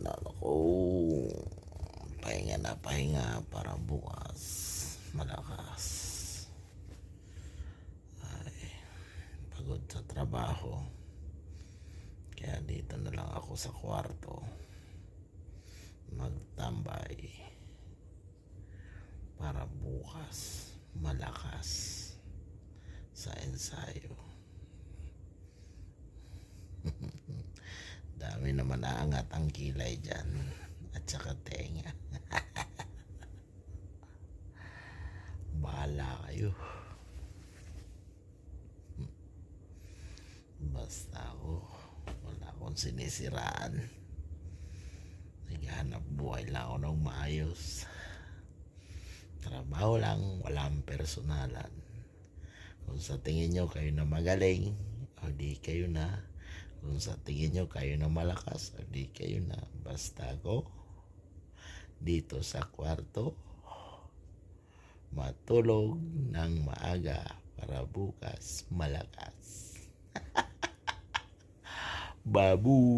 Ako, pahinga na pahinga para bukas malakas. Ay, pagod sa trabaho. Kaya dito na lang ako sa kwarto magtambay para bukas malakas sa ensayo. Dami naman naangat ang kilay dyan at saka tenga. Bahala kayo. Basta ako, wala akong sinisiraan. Naghahanap buhay lang ako ng maayos. Trabaho lang, walang personalan. Kung sa tingin nyo kayo na magaling, o di kayo na. Kung sa tingin nyo kayo na malakas, o di kayo na. Basta ako, dito sa kwarto, matulog ng maaga para bukas malakas. Babu!